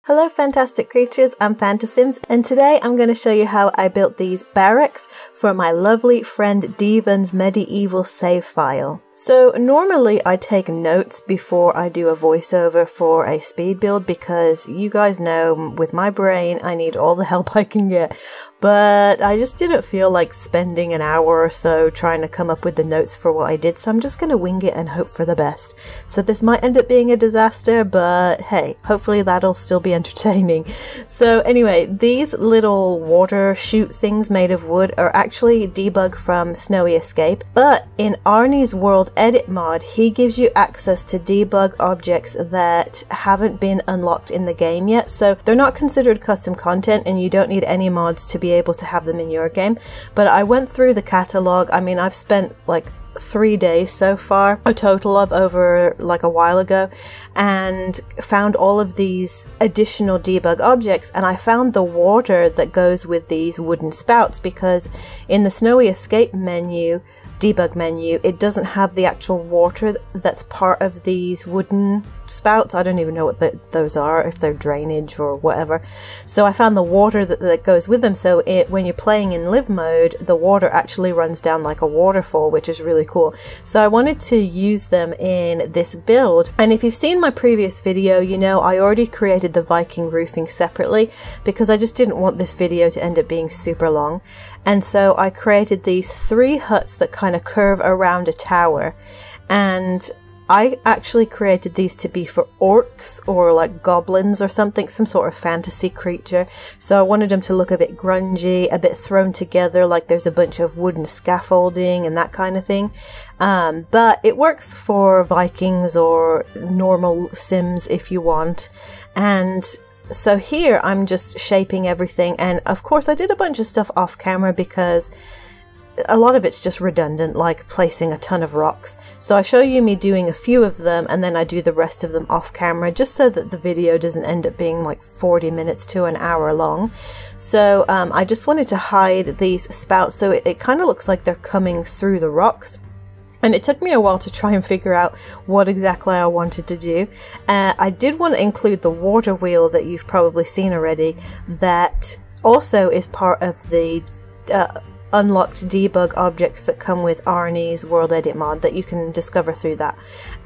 Hello fantastic creatures, I'm Fantasims, and today I'm going to show you how I built these barracks for my lovely friend Devon's medieval save file. So normally I take notes before I do a voiceover for a speed build because you guys know with my brain I need all the help I can get, but I just didn't feel like spending an hour or so trying to come up with the notes for what I did, so I'm just going to wing it and hope for the best. So this might end up being a disaster, but hey, hopefully that'll still be entertaining. So anyway, these little water chute things made of wood are actually debug from Snowy Escape, but in Arnie's World Edit mod, he gives you access to debug objects that haven't been unlocked in the game yet, so they're not considered custom content and you don't need any mods to be able to have them in your game. But I went through the catalog. I mean, I've spent like 3 days so far, a total of over like a while ago, and found all of these additional debug objects, and I found the water that goes with these wooden spouts because in the Snowy Escape menu, debug menu, it doesn't have the actual water that's part of these wooden spouts. I don't even know what those are, if they're drainage or whatever. So I found the water that goes with them, so when you're playing in live mode, the water actually runs down like a waterfall, which is really cool. So I wanted to use them in this build, and if you've seen my previous video, you know I already created the Viking roofing separately because I just didn't want this video to end up being super long. And so I created these 3 huts that kind of curve around a tower, and I actually created these to be for orcs or like goblins or something, some sort of fantasy creature. So I wanted them to look a bit grungy, a bit thrown together, like there's a bunch of wooden scaffolding and that kind of thing. But it works for vikings or normal sims if you want. And so here I'm just shaping everything, and of course I did a bunch of stuff off camera because a lot of it's just redundant, like placing a ton of rocks. So I show you me doing a few of them and then I do the rest of them off camera just so that the video doesn't end up being like 40 minutes to an hour long. So I just wanted to hide these spouts so it kind of looks like they're coming through the rocks. And it took me a while to try and figure out what exactly I wanted to do. I did want to include the water wheel that you've probably seen already, that also is part of the unlocked debug objects that come with Arnie's World Edit mod that you can discover through that.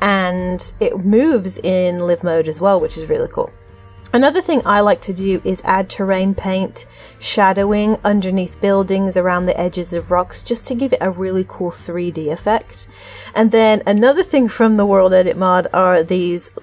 And it moves in live mode as well, which is really cool. Another thing I like to do is add terrain paint, shadowing underneath buildings around the edges of rocks just to give it a really cool 3D effect. And then another thing from the World Edit mod are these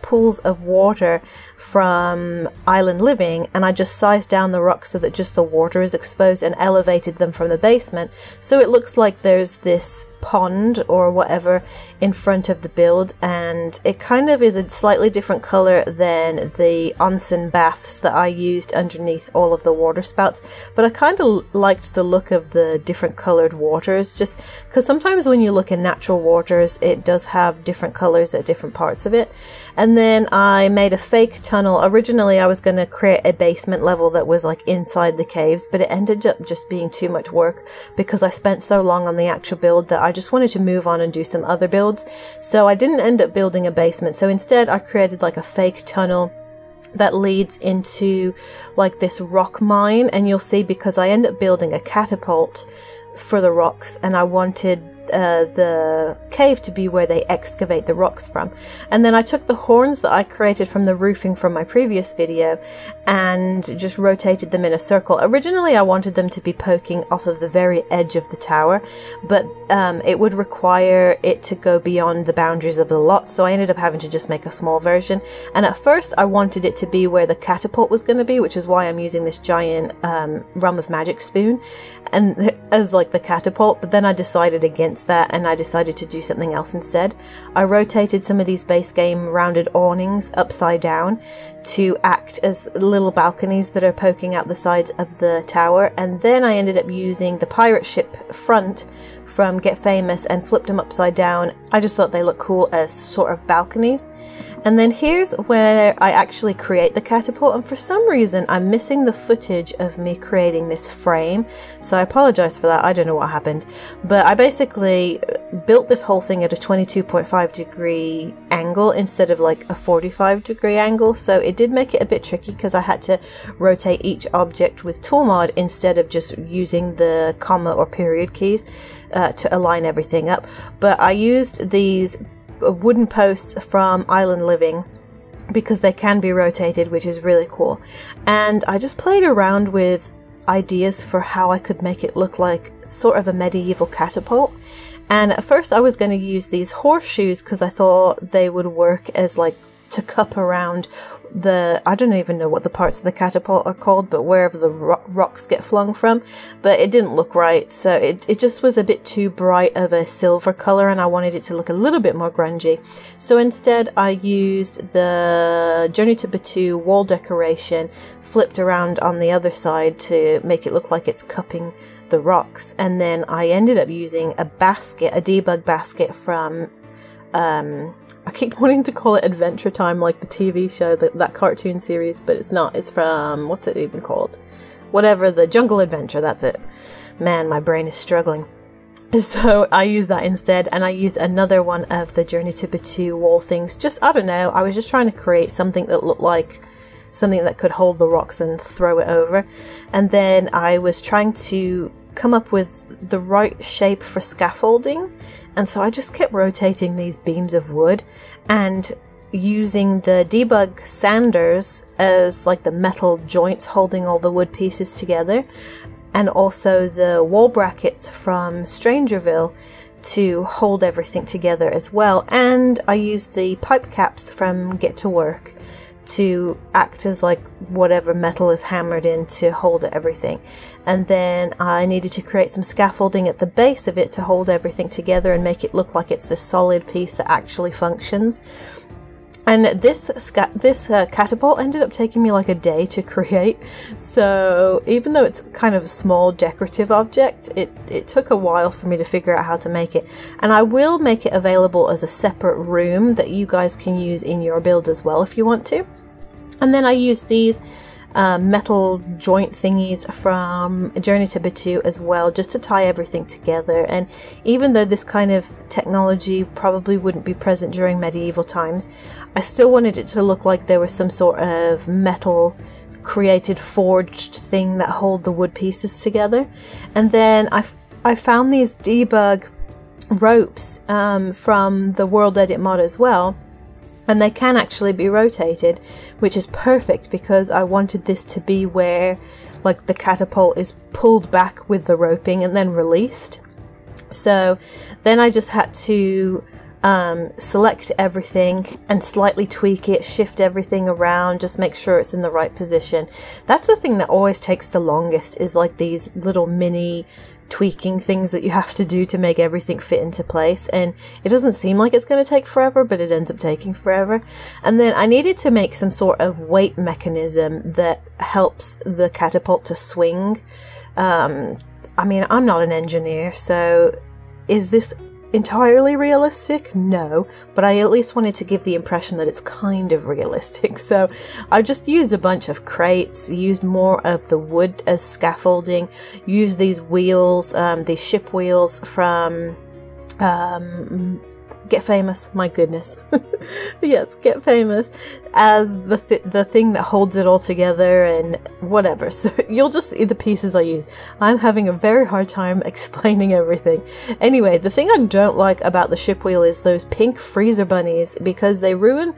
pools of water from Island Living, and I just sized down the rocks so that just the water is exposed and elevated them from the basement, so it looks like there's this pond or whatever in front of the build, and it kind of is a slightly different color than the onsen baths that I used underneath all of the water spouts, but I kind of liked the look of the different colored waters, just because sometimes when you look in natural waters it does have different colors at different parts of it. And then I made a fake tunnel. Originally I was going to create a basement level that was like inside the caves, but it ended up just being too much work because I spent so long on the actual build that I just wanted to move on and do some other builds. So I didn't end up building a basement, so instead I created like a fake tunnel that leads into like this rock mine, and you'll see because I end up building a catapult for the rocks, and I wanted the cave to be where they excavate the rocks from. And then I took the horns that I created from the roofing from my previous video and just rotated them in a circle. Originally I wanted them to be poking off of the very edge of the tower, but it would require it to go beyond the boundaries of the lot, so I ended up having to just make a small version. And at first I wanted it to be where the catapult was going to be, which is why I'm using this giant Realm of Magic spoon and as like the catapult, but then I decided against that and I decided to do something else instead. I rotated some of these base game rounded awnings upside down to act as little balconies that are poking out the sides of the tower, and then I ended up using the pirate ship front from Get Famous and flipped them upside down. I just thought they look cool as sort of balconies. And then here's where I actually create the catapult, and for some reason I'm missing the footage of me creating this frame, so I apologize for that. I don't know what happened, but I basically built this whole thing at a 22.5 degree angle instead of like a 45-degree angle, so it did make it a bit tricky because I had to rotate each object with toolmod instead of just using the comma or period keys to align everything up. But I used these wooden posts from Island Living because they can be rotated, which is really cool. And I just played around with ideas for how I could make it look like sort of a medieval catapult. And at first I was going to use these horseshoes because I thought they would work as like to cup around the, I don't even know what the parts of the catapult are called, but wherever the rocks get flung from, but it didn't look right, so it just was a bit too bright of a silver color and I wanted it to look a little bit more grungy. So instead I used the Journey to Batuu wall decoration flipped around on the other side to make it look like it's cupping the rocks, and then I ended up using a basket, a debug basket from I keep wanting to call it Adventure Time, like the TV show, that cartoon series, but it's not. It's from, what's it even called? Whatever, the Jungle Adventure, that's it. Man, my brain is struggling. So I used that instead, and I used another one of the Journey to Batuu wall things. Just, I don't know, I was just trying to create something that looked like something that could hold the rocks and throw it over. And then I was trying to come up with the right shape for scaffolding, and so I just kept rotating these beams of wood and using the debug sanders as like the metal joints holding all the wood pieces together, and also the wall brackets from Strangerville to hold everything together as well. And I used the pipe caps from Get to Work to act as like whatever metal is hammered in to hold everything. And then I needed to create some scaffolding at the base of it to hold everything together and make it look like it's a solid piece that actually functions. And this catapult ended up taking me like a day to create, so even though it's kind of a small decorative object, it took a while for me to figure out how to make it. And I will make it available as a separate room that you guys can use in your build as well if you want to. And then I used these metal joint thingies from Journey to Batuu as well, just to tie everything together. And even though this kind of technology probably wouldn't be present during medieval times, I still wanted it to look like there was some sort of metal created forged thing that hold the wood pieces together. And then I found these debug ropes from the World Edit mod as well. And they can actually be rotated, which is perfect because I wanted this to be where like the catapult is pulled back with the roping and then released. So then I just had to select everything and slightly tweak it, shift everything around, just make sure it's in the right position. That's the thing that always takes the longest, is like these little mini tweaking things that you have to do to make everything fit into place. And it doesn't seem like it's going to take forever, but it ends up taking forever. And then I needed to make some sort of weight mechanism that helps the catapult to swing. I mean, I'm not an engineer, so is this entirely realistic? No, but I at least wanted to give the impression that it's kind of realistic. So I just used a bunch of crates, used more of the wood as scaffolding, used these wheels, these ship wheels from Get Famous, my goodness. Yes, Get Famous, as the thing that holds it all together and whatever. So you'll just see the pieces I use. I'm having a very hard time explaining everything. Anyway, the thing I don't like about the ship wheel is those pink freezer bunnies, because they ruin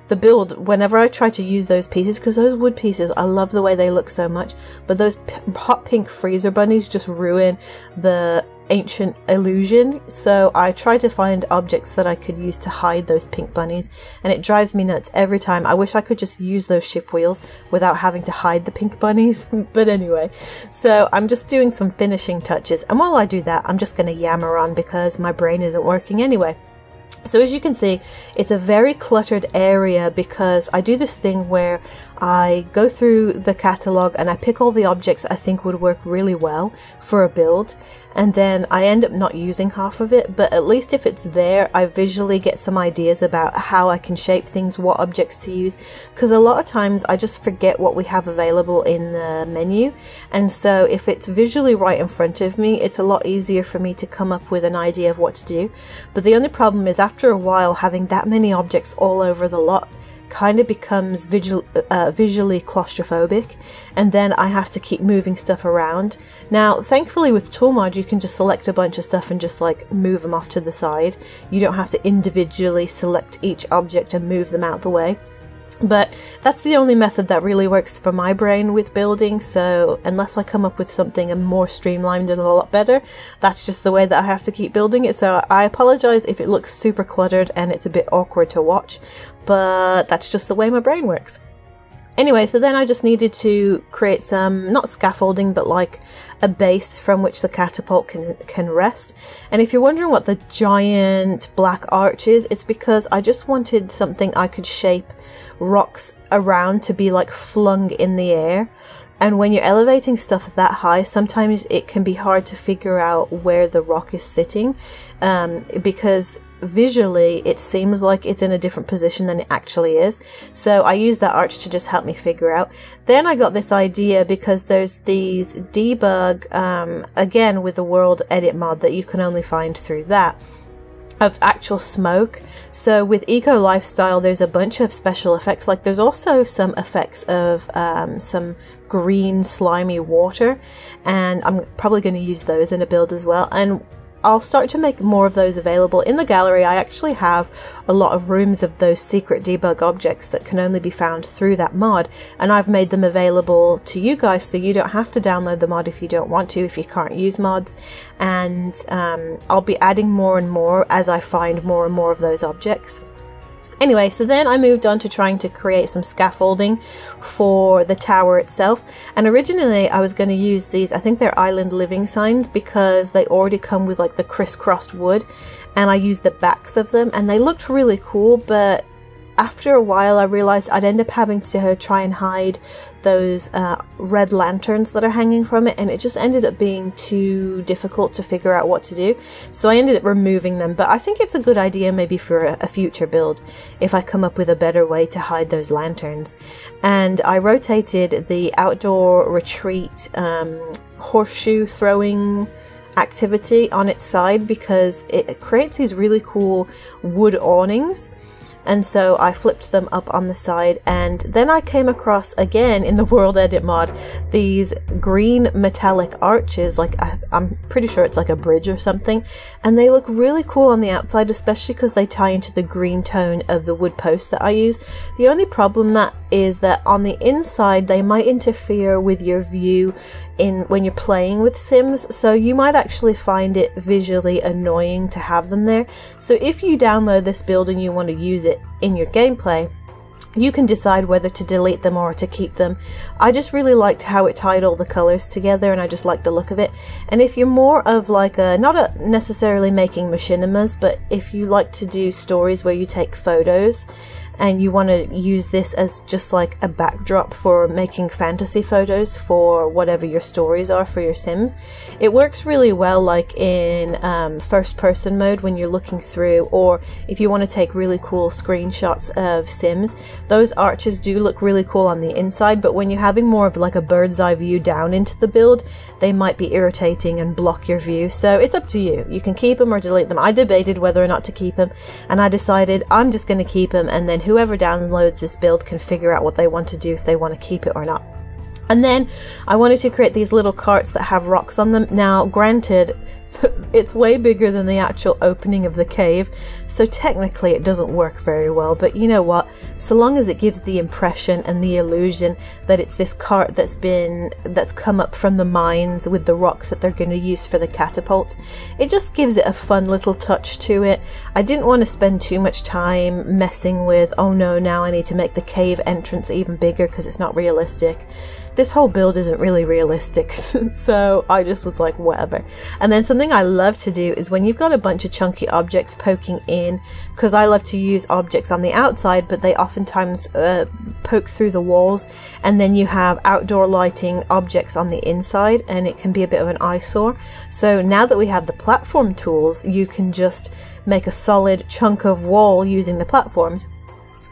the build whenever I try to use those pieces, because those wood pieces, I love the way they look so much, but those hot pink freezer bunnies just ruin the ancient illusion. So I try to find objects that I could use to hide those pink bunnies, and it drives me nuts every time. I wish I could just use those ship wheels without having to hide the pink bunnies. But anyway, so I'm just doing some finishing touches, and while I do that, I'm just going to yammer on because my brain isn't working anyway. So as you can see, it's a very cluttered area because I do this thing where I go through the catalog and I pick all the objects I think would work really well for a build, and then I end up not using half of it, but at least if it's there, I visually get some ideas about how I can shape things, what objects to use, because a lot of times I just forget what we have available in the menu, and so if it's visually right in front of me, it's a lot easier for me to come up with an idea of what to do. But the only problem is, after a while, having that many objects all over the lot kind of becomes visually claustrophobic, and then I have to keep moving stuff around. Now thankfully with toolmod you can just select a bunch of stuff and just like move them off to the side. You don't have to individually select each object and move them out the way. But that's the only method that really works for my brain with building, so unless I come up with something more streamlined and a lot better, that's just the way that I have to keep building it. So I apologize if it looks super cluttered and it's a bit awkward to watch, but that's just the way my brain works. Anyway, so then I just needed to create some, not scaffolding, but like a base from which the catapult can rest. And if you're wondering what the giant black arch is, it's because I just wanted something I could shape rocks around to be like flung in the air. And when you're elevating stuff that high, sometimes it can be hard to figure out where the rock is sitting, because visually it seems like it's in a different position than it actually is. So I used that arch to just help me figure out. Then I got this idea because there's these debug, again with the world edit mod that you can only find through that, of actual smoke. So with eco lifestyle there's a bunch of special effects, like there's also some effects of some green slimy water, and I'm probably going to use those in a build as well, and I'll start to make more of those available. In the gallery I actually have a lot of rooms of those secret debug objects that can only be found through that mod, and I've made them available to you guys so you don't have to download the mod if you don't want to, if you can't use mods. And I'll be adding more and more as I find more and more of those objects. Anyway, so then I moved on to trying to create some scaffolding for the tower itself, and originally I was going to use these, I think they're island living signs, because they already come with like the crisscrossed wood, and I used the backs of them and they looked really cool, but after a while I realized I'd end up having to try and hide those red lanterns that are hanging from it, and it just ended up being too difficult to figure out what to do, so I ended up removing them. But I think it's a good idea maybe for a future build if I come up with a better way to hide those lanterns. And I rotated the outdoor retreat horseshoe throwing activity on its side because it creates these really cool wood awnings. And so I flipped them up on the side, and then I came across again in the world edit mod these green metallic arches, like I'm pretty sure it's like a bridge or something, and they look really cool on the outside, especially because they tie into the green tone of the wood post that I use. The only problem that is that on the inside they might interfere with your view when you're playing with Sims, so you might actually find it visually annoying to have them there. So if you download this build and you want to use it in your gameplay, you can decide whether to delete them or to keep them. I just really liked how it tied all the colors together, and I just liked the look of it. And if you're more of like not necessarily making machinimas, but if you like to do stories where you take photos and you want to use this as just like a backdrop for making fantasy photos for whatever your stories are for your Sims, it works really well like in first person mode when you're looking through, or if you want to take really cool screenshots of Sims. Those arches do look really cool on the inside, but when you're having more of like a bird's eye view down into the build, they might be irritating and block your view. So it's up to you. You can keep them or delete them. I debated whether or not to keep them, and I decided I'm just going to keep them, and then whoever downloads this build can figure out what they want to do, if they want to keep it or not. And then I wanted to create these little carts that have rocks on them. Now granted, it's way bigger than the actual opening of the cave, so technically it doesn't work very well, but you know what, so long as it gives the impression and the illusion that it's this cart that's come up from the mines with the rocks that they're going to use for the catapults, it just gives it a fun little touch to it. I didn't want to spend too much time messing with, oh no, now I need to make the cave entrance even bigger because it's not realistic. This whole build isn't really realistic, so I just was like, whatever. And then something something I love to do is when you've got a bunch of chunky objects poking in, because I love to use objects on the outside, but they oftentimes poke through the walls, and then you have outdoor lighting objects on the inside, and it can be a bit of an eyesore. So now that we have the platform tools, you can just make a solid chunk of wall using the platforms.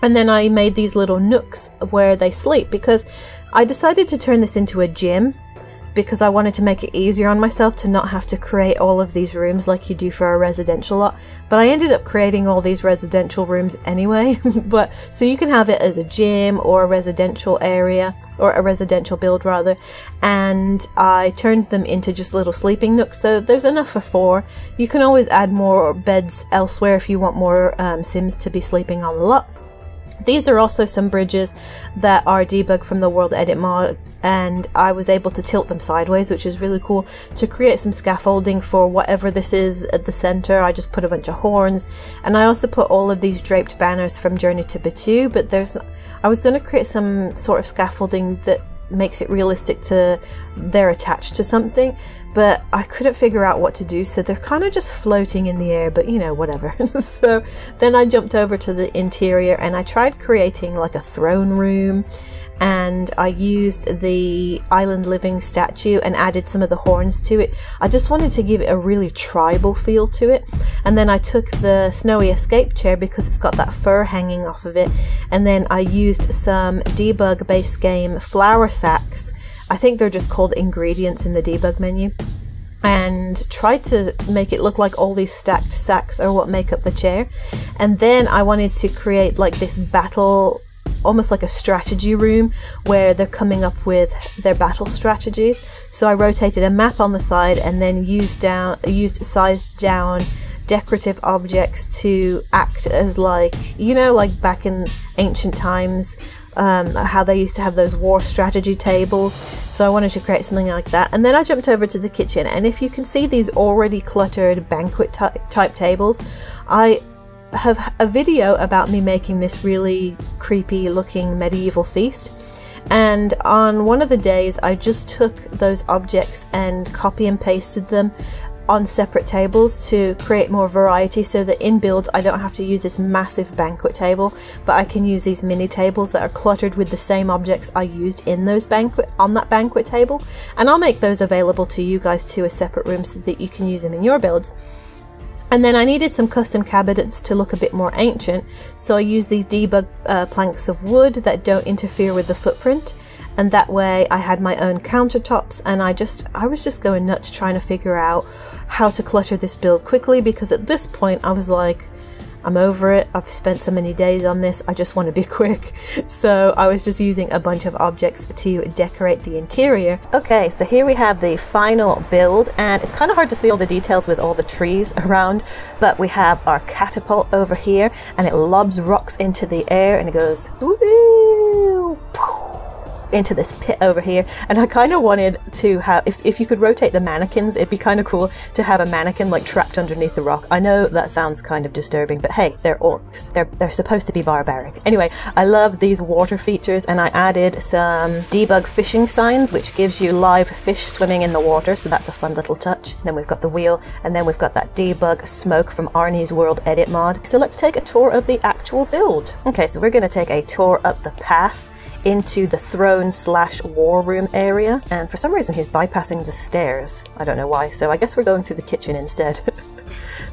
And then I made these little nooks where they sleep, because I decided to turn this into a gym, because I wanted to make it easier on myself to not have to create all of these rooms like you do for a residential lot. But I ended up creating all these residential rooms anyway. But so you can have it as a gym or a residential area, or a residential build rather, and I turned them into just little sleeping nooks, so there's enough for 4. You can always add more beds elsewhere if you want more Sims to be sleeping on the lot. These are also some bridges that are debugged from the World Edit mod, and I was able to tilt them sideways, which is really cool, to create some scaffolding for whatever this is at the center. I just put a bunch of horns, and I also put all of these draped banners from Journey to Batuu, but I was going to create some sort of scaffolding that makes it realistic to they're attached to something, but I couldn't figure out what to do, so they're kind of just floating in the air, but you know, whatever. So then I jumped over to the interior and I tried creating like a throne room, and I used the island living statue and added some of the horns to it. I just wanted to give it a really tribal feel to it. And then I took the snowy escape chair because it's got that fur hanging off of it, and then I used some debug base game flour sacks. I think they're just called ingredients in the debug menu, and tried to make it look like all these stacked sacks are what make up the chair. And then I wanted to create like this battle, almost like a strategy room where they're coming up with their battle strategies. So I rotated a map on the side and then used sized down decorative objects to act as, like, you know, like back in ancient times, how they used to have those war strategy tables. So I wanted to create something like that. And then I jumped over to the kitchen, and if you can see these already cluttered banquet type tables, I have a video about me making this really creepy looking medieval feast, and on one of the days I just took those objects and copy and pasted them on separate tables to create more variety, so that in builds I don't have to use this massive banquet table, but I can use these mini tables that are cluttered with the same objects I used in those on that banquet table. And I'll make those available to you guys too as separate rooms so that you can use them in your builds. And then I needed some custom cabinets to look a bit more ancient, so I used these debug planks of wood that don't interfere with the footprint, and that way I had my own countertops. And I was just going nuts trying to figure out how to clutter this build quickly, because at this point I was like, I'm over it, I've spent so many days on this, I just want to be quick. So I was just using a bunch of objects to decorate the interior. Okay, so here we have the final build, and it's kind of hard to see all the details with all the trees around, but we have our catapult over here, and it lobs rocks into the air, and it goes woo, into this pit over here. And I kind of wanted to have, if you could rotate the mannequins, it'd be kind of cool to have a mannequin like trapped underneath the rock. I know that sounds kind of disturbing, but hey, they're orcs. They're supposed to be barbaric. Anyway, I love these water features, and I added some debug fishing signs, which gives you live fish swimming in the water, so that's a fun little touch. Then we've got the wheel, and then we've got that debug smoke from Arnie's World Edit mod. So let's take a tour of the actual build. Okay, so we're going to take a tour up the path into the throne / war room area, and for some reason he's bypassing the stairs. I don't know why, so I guess we're going through the kitchen instead.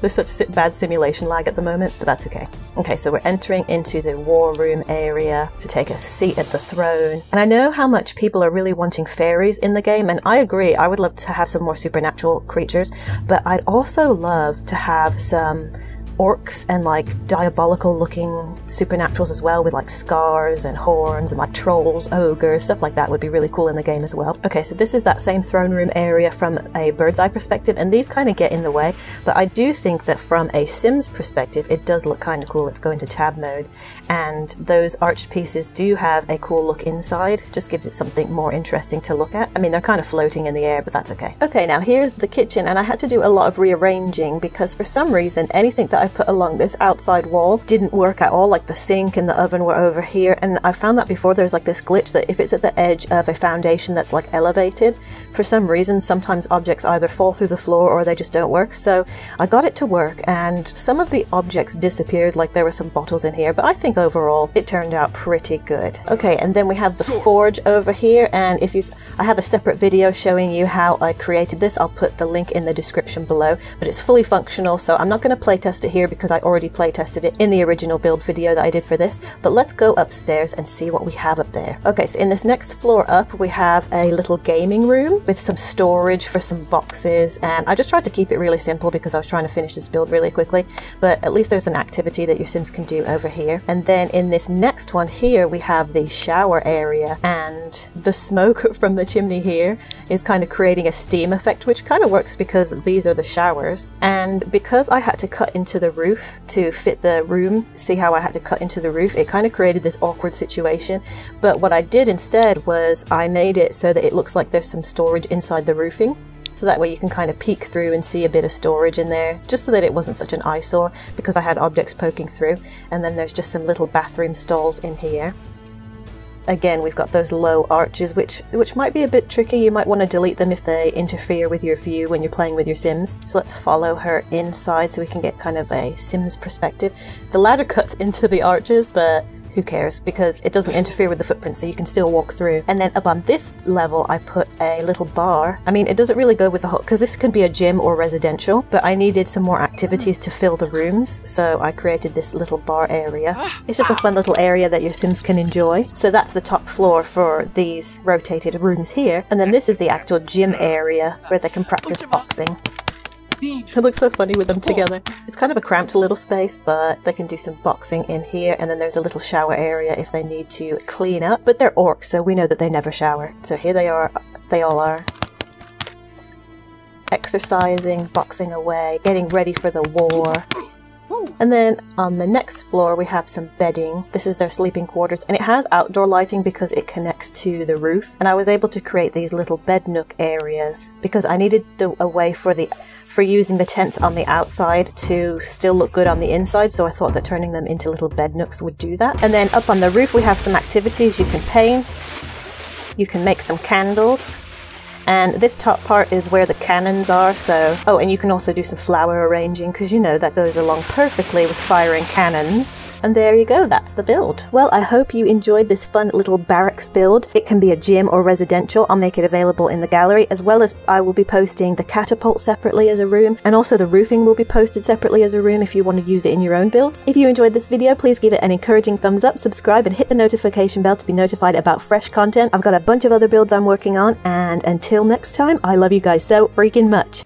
There's such bad simulation lag at the moment, but that's okay. Okay, so we're entering into the war room area to take a seat at the throne. And I know how much people are really wanting fairies in the game, and I agree, I would love to have some more supernatural creatures, but I'd also love to have some orcs and like diabolical looking supernaturals as well, with like scars and horns and like trolls, ogres, stuff like that would be really cool in the game as well. Okay, so this is that same throne room area from a bird's eye perspective, and these kind of get in the way, but I do think that from a Sims perspective it does look kind of cool. Let's go into tab mode, and those arched pieces do have a cool look inside, just gives it something more interesting to look at. I mean, they're kind of floating in the air, but that's okay. Okay, now here's the kitchen, and I had to do a lot of rearranging because for some reason anything that I I put along this outside wall didn't work at all. Like the sink and the oven were over here, and I found that before there's like this glitch that if it's at the edge of a foundation that's like elevated, for some reason sometimes objects either fall through the floor or they just don't work. So I got it to work, and some of the objects disappeared, like there were some bottles in here, but I think overall it turned out pretty good. Okay, and then we have the forge over here, and I have a separate video showing you how I created this. I'll put the link in the description below, but it's fully functional, so I'm not going to playtest it here because I already playtested it in the original build video that I did for this. But let's go upstairs and see what we have up there. Okay, so in this next floor up we have a little gaming room with some storage for some boxes, and I just tried to keep it really simple because I was trying to finish this build really quickly, but at least there's an activity that your Sims can do over here. And then in this next one here we have the shower area, and the smoke from the chimney here is kind of creating a steam effect, which kind of works because these are the showers. And because I had to cut into the roof to fit the room, see how I had to cut into the roof, it kind of created this awkward situation. But what I did instead was I made it so that it looks like there's some storage inside the roofing, so that way you can kind of peek through and see a bit of storage in there, just so that it wasn't such an eyesore, because I had objects poking through. And then there's just some little bathroom stalls in here. Again, we've got those low arches, which might be a bit tricky. You might want to delete them if they interfere with your view when you're playing with your Sims. So let's follow her inside so we can get kind of a Sims perspective. The ladder cuts into the arches, but who cares, because it doesn't interfere with the footprint, so you can still walk through. And then up on this level I put a little bar. I mean, it doesn't really go with the whole, because this can be a gym or residential, but I needed some more activities to fill the rooms, so I created this little bar area. It's just a fun little area that your Sims can enjoy. So that's the top floor for these rotated rooms here, and then this is the actual gym area where they can practice boxing. It looks so funny with them together. It's kind of a cramped little space, but they can do some boxing in here, and then there's a little shower area if they need to clean up. But they're orcs, so we know that they never shower. So here they are, they all are. Exercising, boxing away, getting ready for the war. And then on the next floor we have some bedding. This is their sleeping quarters, and it has outdoor lighting because it connects to the roof. And I was able to create these little bed nook areas because I needed a way for using the tents on the outside to still look good on the inside, so I thought that turning them into little bed nooks would do that. And then up on the roof we have some activities. You can paint, you can make some candles, and this top part is where the cannons are, so... Oh, and you can also do some flower arranging, because you know that goes along perfectly with firing cannons. And there you go, that's the build. Well, I hope you enjoyed this fun little barracks build. It can be a gym or residential. I'll make it available in the gallery, as well as I will be posting the catapult separately as a room, and also the roofing will be posted separately as a room if you want to use it in your own builds. If you enjoyed this video, please give it an encouraging thumbs up, subscribe, and hit the notification bell to be notified about fresh content. I've got a bunch of other builds I'm working on, and until next time, I love you guys so freaking much.